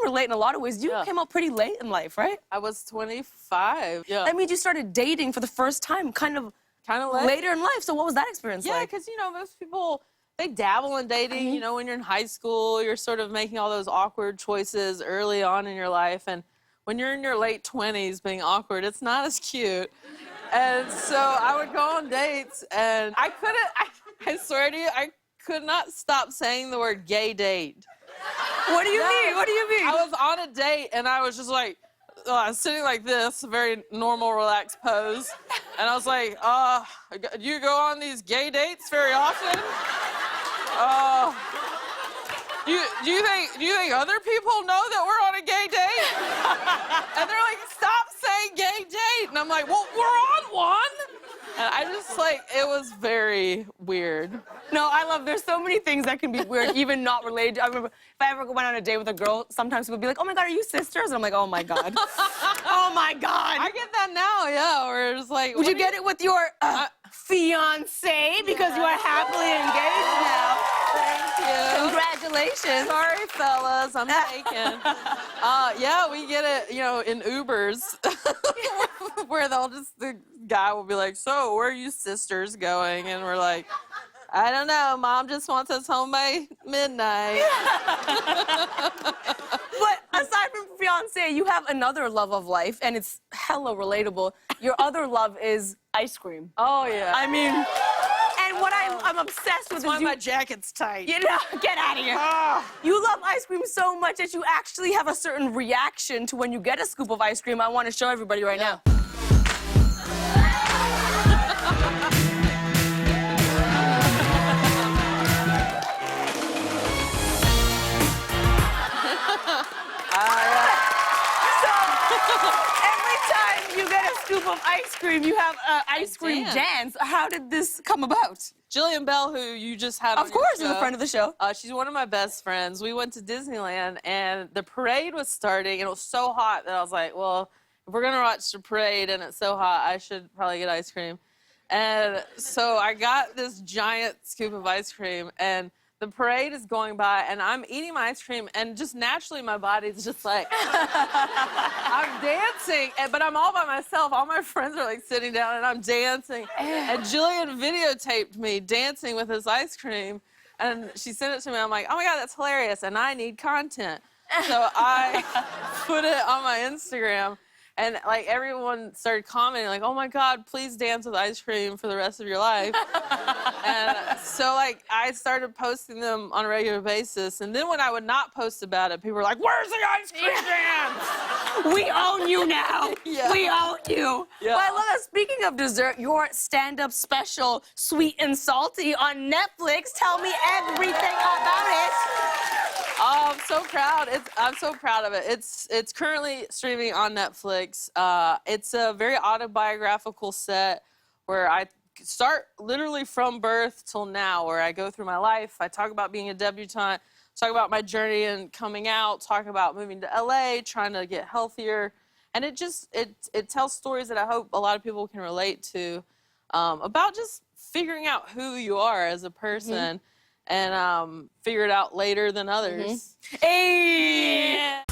relate in a lot of ways. You came out pretty late in life, right? I was 25. Yeah. That means you started dating for the first time kind of late. later in life. So what was that experience like? Yeah, because, you know, most people, they dabble in dating. You know, when you're in high school, you're sort of making all those awkward choices early on in your life. And when you're in your late 20s being awkward, it's not as cute. And so I would go on dates, and I swear to you, I could not stop saying the word gay date. What do you mean? What do you mean? I was on a date, and I was just like, sitting like this, a very normal, relaxed pose. And I was like, you go on these gay dates very often? Do you think other people know that we're on a gay date? And they're like, stop saying gay date. And I'm like, well, we're on one. And I just like, it was very weird. No, I love, there's so many things that can be weird, even not related. I remember if I ever went on a date with a girl, sometimes people would be like, oh my God, are you sisters? And I'm like, oh my God. Oh my God. I get that now, yeah, where it's like. Would you get it with your fiance because you are happily engaged now? Thank you. Congratulations. Sorry, fellas, I'm taken. Yeah, we get it, you know, in Ubers, where the guy will be like, so where are you sisters going? And we're like, I don't know, Mom just wants us home by midnight. But aside from fiance, you have another love of life, and it's hella relatable. Your other love is ice cream. Oh, yeah. I mean, and what I'm obsessed with That's why is my jacket's tight. You know, get out of here. You love ice cream so much that you actually have a certain reaction to when you get a scoop of ice cream. I want to show everybody right now. Scoop of ice cream, you have an ice cream dance. How did this come about? Jillian Bell, who you just had on Of course, your is a friend of the show. She's one of my best friends. We went to Disneyland, and the parade was starting, and it was so hot that I was like, well, if we're going to watch the parade and it's so hot, I should probably get ice cream. And so I got this giant scoop of ice cream, and the parade is going by, and I'm eating my ice cream, and just naturally my body's just like, I'm dancing, but I'm all by myself. All my friends are like sitting down, and I'm dancing. And Jillian videotaped me dancing with this ice cream, and she sent it to me. I'm like, oh my God, that's hilarious, and I need content. So I put it on my Instagram. And, like, everyone started commenting, like, oh, my God, please dance with ice cream for the rest of your life. And so, like, I started posting them on a regular basis. And then when I would not post about it, people were like, where's the ice cream dance? We own you now. Yeah. We own you. Yeah. Well, I love that. Speaking of dessert, your stand-up special, Sweet and Salty, on Netflix. Tell me everything about it. Oh, I'm so proud. I'm so proud of it. It's currently streaming on Netflix. It's a very autobiographical set where I start literally from birth till now, where I go through my life. I talk about being a debutante, talk about my journey and coming out, talk about moving to LA, trying to get healthier. And it tells stories that I hope a lot of people can relate to, about just figuring out who you are as a person. And figure it out later than others. Hey! Yeah.